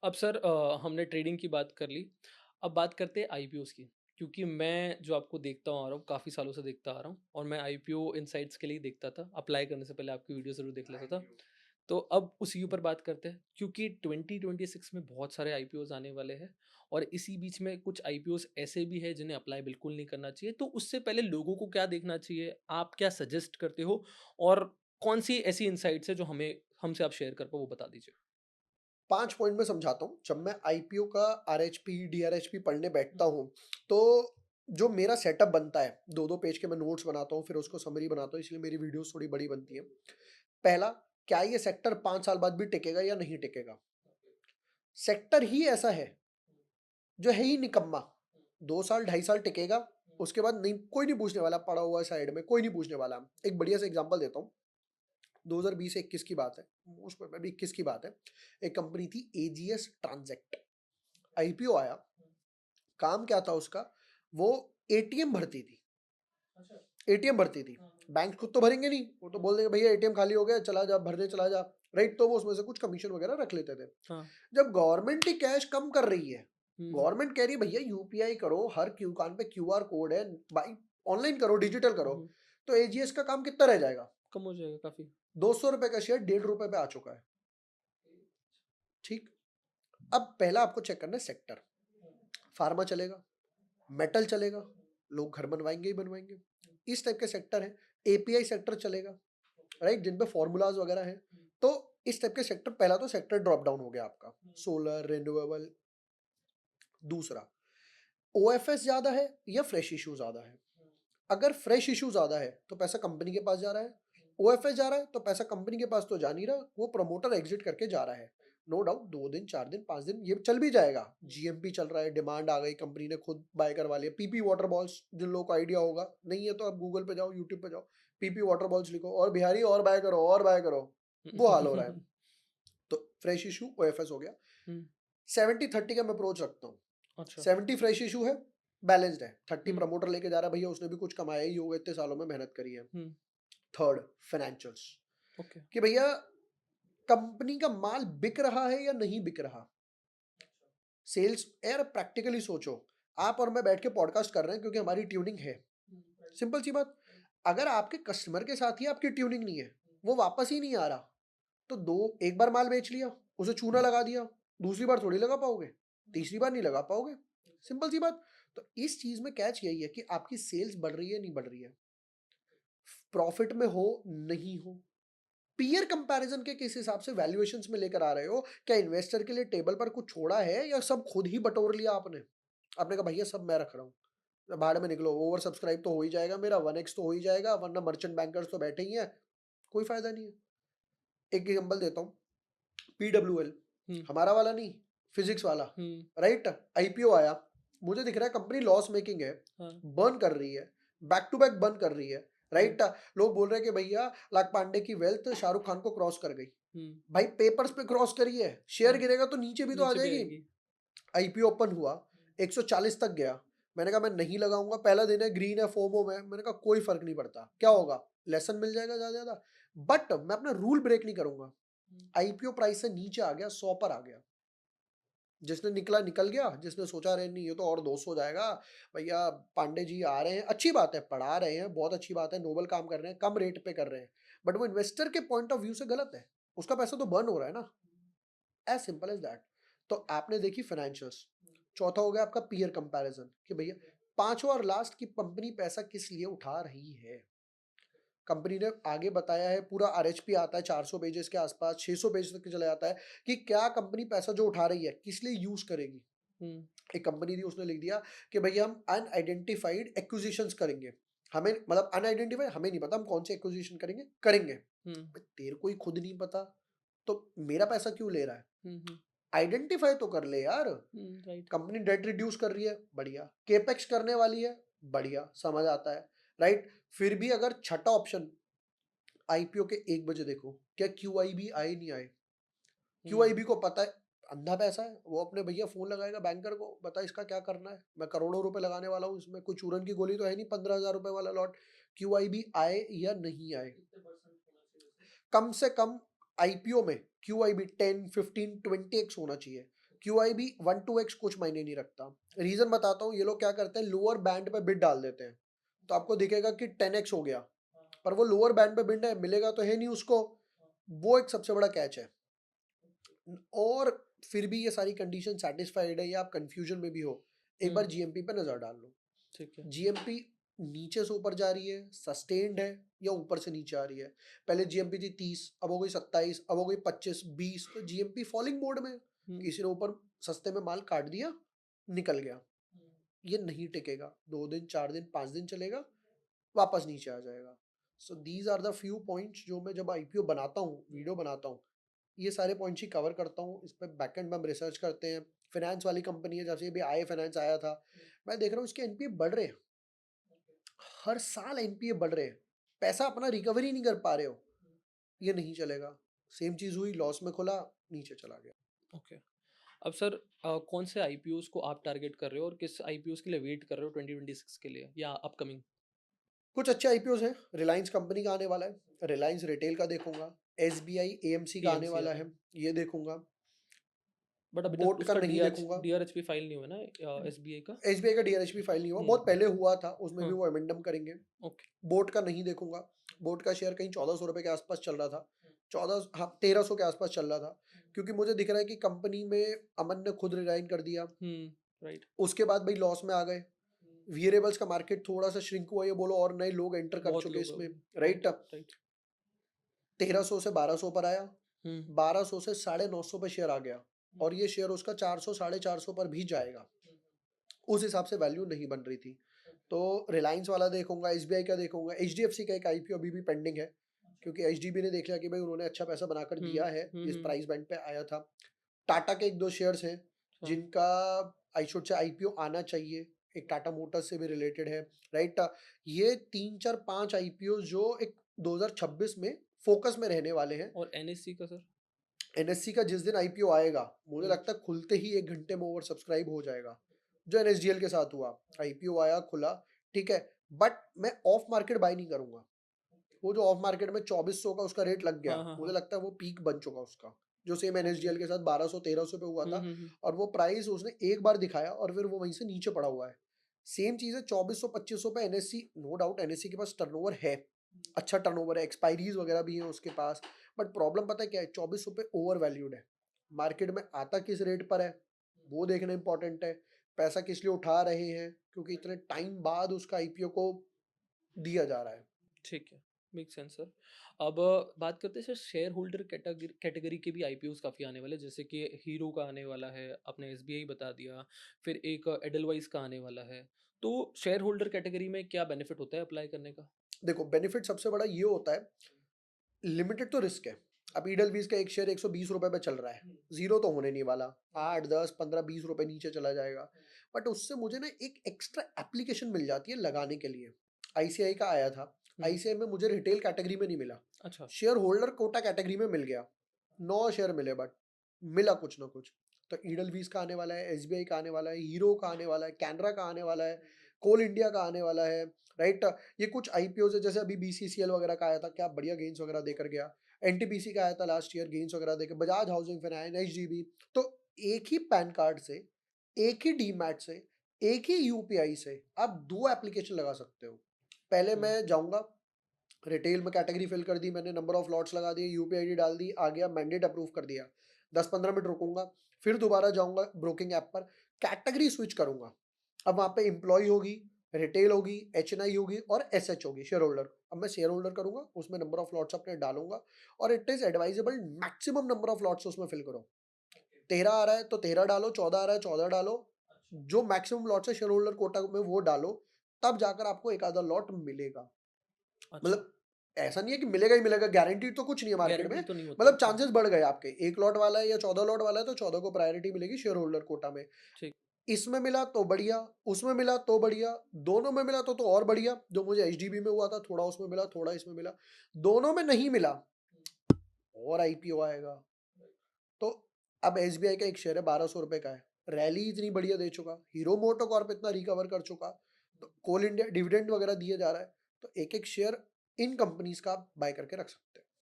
अब सर हमने ट्रेडिंग की बात कर ली। अब बात करते हैं आईपीओज़ की, क्योंकि मैं जो आपको देखता आ रहा हूँ, काफ़ी सालों से देखता आ रहा हूँ और मैं आईपीओ इनसाइट्स के लिए देखता था। अप्लाई करने से पहले आपकी वीडियो ज़रूर देख लेता था। तो अब उसी के ऊपर बात करते हैं, क्योंकि 2026 में बहुत सारे आईपीओज़ आने वाले हैं और इसी बीच में कुछ आईपीओज़ ऐसे भी हैं जिन्हें अप्लाई बिल्कुल नहीं करना चाहिए। तो उससे पहले लोगों को क्या देखना चाहिए? आप क्या सजेस्ट करते हो? और कौन-सी ऐसी इनसाइट्स है जो हमें हमसे आप शेयर कर पाओ, वो बता दीजिए? 5 पॉइंट में समझाता हूँ। जब मैं आईपीओ का आरएचपी, डीआरएचपी पढ़ने बैठता हुँ, हूँ, तो जो मेरा सेटअप बनता है, 2-2 पेज के मैं नोट्स बनाता हूँ, फिर उसको समरी बनाता हूँ, इसलिए मेरी वीडियोज़ थोड़ी बड़ी बनती हैं। पहला, क्या ये सेक्टर 5 साल बाद भी टिकेगा या नहीं टिकेगा? सेक्टर ही ऐसा है, जो है ही निकम्मा। 2 साल, 2.5 साल टिकेगा, उसके बाद नहीं, कोई नहीं पूछने वाला, पड़ा हुआ है साइड में, कोई नहीं पूछने वाला। एक बढ़िया सा एग्ज़ाम्पल देता हूँ। 2020 से 21 की बात है, मोस्ट प्रोबेबली 21 की बात है। एक कंपनी थी एजीएस ट्रांज़ेक्ट, आईपीओ आया। काम क्या था उसका? वो एटीएम भरती थी। एटीएम भरती थी। बैंक खुद तो भरेंगे नहीं, वो तो बोल देंगे भैया एटीएम खाली हो गया, चला जा भरने चला जा, राइट? तो वो उसमें से कुछ कमीशन वगैरह रख लेते थे। हाँ। जब गवर्नमेंट ही कैश कम कर रही है, हुँ, हुँ। गवर्नमेंट कह रही है भैया यूपीआई करो, हर दुकान पे क्यूआर कोड है, भाई ऑनलाइन करो, डिजिटल हुँ, करो, हुँ। तो एजीएस का काम कितना रह जाएगा? कम हो जाएगा काफ़ी। 200 रुपए का शेयर ₹1.5 पे आ चुका है। ठीक। अब पहला आपको चेक करना है सेक्टर। फार्मा चलेगा, मेटल चलेगा, लोग घर बनवाएंगे ही बनवाएंगे, इस टाइप के सेक्टर है। एपीआई सेक्टर चलेगा, राइट, जिन पे फॉर्मूलाज वगैरह हैं। तो इस टाइप के सेक्टर, पहला तो सेक्टर ड्रॉप डाउन हो गया आपका, सोलर, रिन्यूएबल। दूसरा, ओएफएस ज्यादा है या फ्रेश इशू ज्यादा है? अगर फ्रेश इशू ज्यादा है तो पैसा कंपनी के पास जा रहा है, ओएफएस जा रहा है तो पैसा कंपनी के पास तो जा नहीं रहा, वो प्रमोटर एग्जिट करके जा रहा है। नो डाउट 2 दिन, 4 दिन, 5 दिन ये चल भी जाएगा। जीएमपी चल रहा है, डिमांड आ गई, कंपनी ने खुद बाय करवा लिया। पीपी वाटर बॉल्स, जिन लोगों को आइडिया होगा, नहीं है तो आप गूगल पे जाओ, यूट्यूब पे जाओ, पीपी वाटर बॉल्स लिखो और बिहारी और बाय करो और बाय करो, वो हाल हो रहा है। तो फ्रेश इशू ओएफएस हो गया। हुँ, 70-30 का मैं अप्रोच रखता हूँ। अच्छा। 70 फ्रेश इशू है, बैलेंस्ड है। 30 हुँ, प्रमोटर लेके जा रहा है, भैया उसने भी कुछ कमाया ही होगा, इतने सालों में मेहनत करी है। हुँ, थर्ड, फाइनेंशियल्स, ओके। कि भैया कंपनी का माल बिक रहा है या नहीं बिक रहा। सेल्स, यार प्रैक्टिकली सोचो, आप और मैं बैठ के पॉडकास्ट कर रहे हैं क्योंकि हमारी ट्यूनिंग है। सिंपल सी बात। अगर आपके कस्टमर के साथ ही आपकी ट्यूनिंग नहीं है, वो वापस ही नहीं आ रहा, तो दो, एक बार माल बेच लिया, उसे चूना लगा दिया, दूसरी बार थोड़ी लगा पाओगे, तीसरी बार नहीं लगा पाओगे। सिंपल सी बात। तो इस चीज में कैच यही है कि आपकी सेल्स बढ़ रही है नहीं बढ़ रही है, प्रॉफिट में हो नहीं हो, पीयर कंपैरिजन के किस हिसाब से वैल्यूएशंस में लेकर आ रहे हो, क्या इन्वेस्टर के लिए टेबल पर कुछ छोड़ा है या सब खुद ही बटोर लिया आपने? आपने कहा भैया सब मैं रख रहा हूँ, भाड़ में निकलो, ओवर सब्सक्राइब तो हो ही जाएगा मेरा, 1x तो हो ही जाएगा, वरना मर्चेंट बैंकर्स तो बैठे ही हैं, कोई फायदा नहीं है। एक एग्जांपल देता हूँ, पीडब्ल्यूएल, हुँ, हमारा वाला नहीं, फिजिक्स वाला, हुँ, राइट? आईपीओ आया, मुझे दिख रहा है कंपनी लॉस मेकिंग है, हाँ, बर्न कर रही है, बैक टू बैक बर्न कर रही है, हुँ, राइट? लोग बोल रहे हैं कि भैया लाख पांडे की वेल्थ शाहरुख खान को क्रॉस कर गई। हुँ, भाई पेपर्स पे क्रॉस करी है, शेयर हाँ, गिरेगा तो नीचे भी तो आ नीचे भी जाएगी। आएगी। आईपीओ ओपन हुआ, 140 तक गया, मैंने कहा मैं नहीं लगाऊंगा, पहला दिन है, ग्रीन है, फोमो में, मैंने कहा कोई फर्क नहीं पड़ता, क्या होगा, लेसन मिल जाएगा ज्यादा ज्यादा, बट मैं अपना रूल ब्रेक नहीं करूंगा। आईपीओ प्राइस से नीचे आ गया, 100 पर आ गया, जिसने निकला निकल गया, जिसने सोचा रहे नहीं ये तो और 200 जाएगा, भैया पांडे जी आ रहे हैं, अच्छी बात है, पढ़ा रहे हैं, बहुत अच्छी बात है, नोबल काम कर रहे हैं, कम रेट पे कर रहे हैं, बट वो इन्वेस्टर के पॉइंट ऑफ व्यू से गलत है, उसका पैसा तो बर्न हो रहा है ना, एज सिंपल एज दैट। तो आपने देखी फाइनेंशियल्स। चौथा हो गया आपका पीयर कंपैरिजन, कि भैया पांचवा और लास्ट की, कंपनी पैसा किस लिए उठा रही है। कंपनी ने आगे बताया है, पूरा आरएचपी आता है 400 पेजेस के आसपास, 600 पेज तक चला जाता है, कि क्या कंपनी पैसा जो उठा रही है किस लिए यूज करेगी। हुँ, एक कंपनी थी, उसने लिख दिया कि भैया हम अनआइडेंटिफाइड एक्विजिशंस करेंगे, हमें मतलब अनआइडेंटिफाइड, हमें नहीं पता हम कौन से एक्विजिशन करेंगे करेंगे। हुँ, तेरे को ही खुद नहीं पता, तो मेरा पैसा क्यों ले रहा है? हुँ, हुँ, आइडेंटिफाई तो कर ले यार। हुँ, राइट। कंपनी डेट रिड्यूस कर रही है, बढ़िया, केपेक्स करने वाली है, बढ़िया, समझ आता है, राइट? फिर भी अगर छठा ऑप्शन, आईपीओ के 1 बजे देखो, क्या क्यूआईबी आए नहीं आए? हुँ, क्यूआईबी को पता है, अंधा पैसा है, वो अपने भैया फोन लगाएगा बैंकर को, बता इसका क्या करना है, मैं करोड़ों रुपए लगाने वाला हूँ इसमें, कोई चूरन की गोली तो है नहीं, 15,000 रुपए वाला लॉट। क्यूआईबी आए या नहीं आए, कम से कम आईपीओ में क्यूआईबी 10, 15, 20x होना चाहिए। QIB 1-2x कुछ मायने नहीं रखता। रीजन बताता हूँ, ये लोग क्या करते हैं, लोअर बैंड पे बिड डाल देते हैं, तो आपको दिखेगा कि 10x हो गया, पर वो लोअर बैंड पे बिड है, मिलेगा तो है नहीं उसको। वो एक सबसे बड़ा कैच है। और फिर भी ये सारी कंडीशन सेटिस्फाइड है या आप कंफ्यूजन में भी हो, एक बार जीएमपी पे नजर डाल लो। ठीक है। जीएमपी नीचे से ऊपर जा रही है, सस्टेन्ड है, या ऊपर से नीचे आ रही है। पहले जीएमपी थी 30, अब हो गई 27, अब हो गई 25, 20, तो जीएमपी फॉलिंग मोड में। किसी ने ऊपर सस्ते में माल काट दिया, निकल गया। ये नहीं टिकेगा, 2 दिन 4 दिन 5 दिन चलेगा, वापस नीचे आ जाएगा। So these are the few points जो मैं जब आईपीओ बनाता हूँ, वीडियो बनाता हूँ, ये सारे पॉइंट्स ही कवर करता हूँ। इस पर बैकएंड में हम रिसर्च करते हैं। फाइनेंस वाली कंपनी है, जैसे भी आई फाइनेंस आया था, मैं देख रहा हूँ इसके एनपीए बढ़ रहे हैं, हर साल एनपीए बढ़ रहे हैं, पैसा अपना रिकवरी नहीं कर पा रहे हो, ये नहीं चलेगा। सेम चीज हुई, लॉस में खुला, नीचे चला गया। ओके। अब सर कौन से आईपीओस को आप टारगेट कर रहे हो और किस आईपीओस के लिए वेट कर रहे हो 2026 के लिए या अपकमिंग? कुछ अच्छे आईपीओस हैं, रिलायंस कंपनी का आने वाला है, रिलायंस रिटेल का देखूंगा, एसबीआई एएमसी का आने पीएमसी वाला है। है, ये देखूंगा। बट अभी तक बोट का उसका नहीं देखूंगा। डीआरएचपी फाइल नहीं हुआ ना एसबीआई का? एसबीआई का डीआरएचपी फाइल नहीं हुआ, बहुत पहले हुआ था, उसमें भी हाँ। वो अमेंडम करेंगे। ओके। बोट का नहीं देखूंगा। बोट का शेयर कहीं 1400 रुपए के आसपास चल रहा था, 14, हाँ 1300 के आसपास चल रहा था, क्योंकि मुझे दिख रहा है कि कंपनी में अमन ने खुद रिजाइन कर दिया। राइट। उसके बाद भाई लॉस में आ गए, वियरेबल्स का मार्केट थोड़ा सा श्रिंक हुआ, ये बोलो, और नए लोग एंटर कर बहुत चुके लोग इसमें। Right right, right. 1300 से 1200 पर आया, हम्म 1200 से 950 पे शेयर आ गया, और ये शेयर उसका 400 450 पर भी जाएगा। उस हिसाब से वैल्यू नहीं बन रही थी। तो रिलायंस वाला देखूंगा, एसबीआई का देखूंगा, एचडीएफसी का एक आईपीओ अभी भी पेंडिंग है, क्योंकि एचडीबी ने देख लिया कि भाई उन्होंने अच्छा पैसा बनाकर दिया है, जिस प्राइस बैंड पे आया था। टाटा के 1-2 शेयर्स हैं हाँ। जिनका आई शुड से आईपीओ आना चाहिए, एक टाटा मोटर्स से भी रिलेटेड है। राइट, ये 3 4 5 आईपीओ जो एक 2026 में फोकस में रहने वाले हैं। और एनएससी का सर? एनएससी का जिस दिन आईपीओ आएगा, मुझे लगता है खुलते ही 1 घंटे में ओवर सब्सक्राइब हो जाएगा, जो एनएसडीएल के साथ हुआ। आईपीओ आया, खुला, ठीक है, बट मैं ऑफ मार्केट बाय नहीं करूंगा। वो जो ऑफ मार्केट में 2400 का उसका रेट लग गया, हाँ हाँ मुझे हाँ। लगता है वो पीक बन चुका उसका, जो सेम ओके। एनएसडीएल के साथ 1200 1300 पे हुआ था। और वो प्राइस उसने एक बार दिखाया और फिर वो वहीं से नीचे पड़ा हुआ है। सेम चीज है 2400 2500 पे एनएससी, नो डाउट एनएससी के पास टर्नओवर है, अच्छा टर्नओवर है, एक्सपायरीज वगैरह भी है उसके पास। बट प्रॉब्लम पता है क्या है, 2400 पे ओवर वैल्यूड है। मार्केट में आता किस रेट पर है वो देखना इंपॉर्टेंट है, पैसा किस लिए उठा रहे हैं, क्योंकि इतने टाइम बाद उसका आईपीओ को दिया जा रहा है। ठीक है, मेक सेंस सर। अब बात करते हैं सर शेयर होल्डर कैटेगरी के भी आईपीओस काफ़ी आने वाले हैं, जैसे कि हीरो का आने वाला है, आपने एसबीआई बता दिया, फिर एक एडलवाइस का आने वाला है। तो शेयर होल्डर कैटेगरी में क्या बेनिफिट होता है अप्लाई करने का? देखो, बेनिफिट सबसे बड़ा ये होता है, लिमिटेड तो रिस्क है। अब ईडलवीज का एक शेयर 120 रुपए पे चल रहा है, जीरो तो होने नहीं वाला, 8 10 15 20 रुपए नीचे चला जाएगा, बट उससे मुझे ना एक एक्स्ट्रा एप्लीकेशन मिल जाती है लगाने के लिए। आईसीआई का आया था, आईसीआई में मुझे रिटेल कैटेगरी में नहीं मिला, अच्छा। शेयर होल्डर कोटा कैटेगरी में मिल गया, 9 शेयर मिले, बट मिला कुछ ना कुछ। तो ईडलवीज का आने वाला है, एसबीआई का आने वाला है, हीरो का आने वाला है, कैनरा का आने वाला है, कोल इंडिया का आने वाला है। राइट, ये कुछ आईपीओ है, जैसे अभी बीसीसीएल वगैरह का आया था, क्या बढ़िया गेन्स वगैरह देकर गया। एनटीपीसी का आया था लास्ट ईयर, गेन्स वगैरह देकर, बजाज हाउसिंग फाइनेंस, एचडीबी। तो एक ही पैन कार्ड से, एक ही डीमैट से, एक ही यूपीआई से आप 2 एप्लीकेशन लगा सकते हो। पहले मैं जाऊंगा, रिटेल में कैटेगरी फिल कर दी मैंने, नंबर ऑफ लॉट्स लगा दिए, यूपीआईडी डाल दी, आ गया, मैंडेट अप्रूव कर दिया, 10 15 मिनट रुकूंगा, फिर दोबारा जाऊंगा ब्रोकिंग ऐप पर, कैटेगरी स्विच करूंगा। अब वहां पे एम्प्लॉय होगी, रिटेल होगी, एचएनआई होगी और एसएच होगी, शेयर होल्डर। अब मैं शेयर होल्डर करूंगा, उसमें नंबर ऑफ लॉट्स अपने डालूंगा, और it is advisable maximum number of lots उसमें फिल करो। 13 आ रहा है तो 13 डालो, 14 आ रहा है 14 डालो, जो मैक्सिमम लॉट्स है शेयर होल्डर कोटा में वो डालो, तब जाकर आपको एक आधा लॉट मिलेगा। अच्छा। मतलब ऐसा नहीं है कि मिलेगा ही मिलेगा, गारंटीड तो कुछ नहीं है मार्केट में, गारंटी तो नहीं होता। मतलब चांसेस बढ़ गए आपके, 1 लॉट वाला है या 14 लॉट वाला है तो 14 को प्रायोरिटी मिलेगी शेयर होल्डर कोटा में। ठीक। इसमें मिला तो बढ़िया, उसमें मिला तो बढ़िया, दोनों में मिला तो और बढ़िया, जो मुझे एचडीबी में हुआ था, थोड़ा उसमें मिला थोड़ा इसमें मिला, दोनों में नहीं मिला और आईपीओ आएगा। तो अब एसबीआई का एक शेयर है 1200 रुपए का है, रैली इतनी बढ़िया दे चुका, हीरो मोटोकॉर्प इतना रिकवर कर चुका, तो कोल इंडिया डिविडेंड वगैरह दिए जा रहा है, तो एक एक शेयर इन कंपनीज का आप बाय करके रख सकते हो।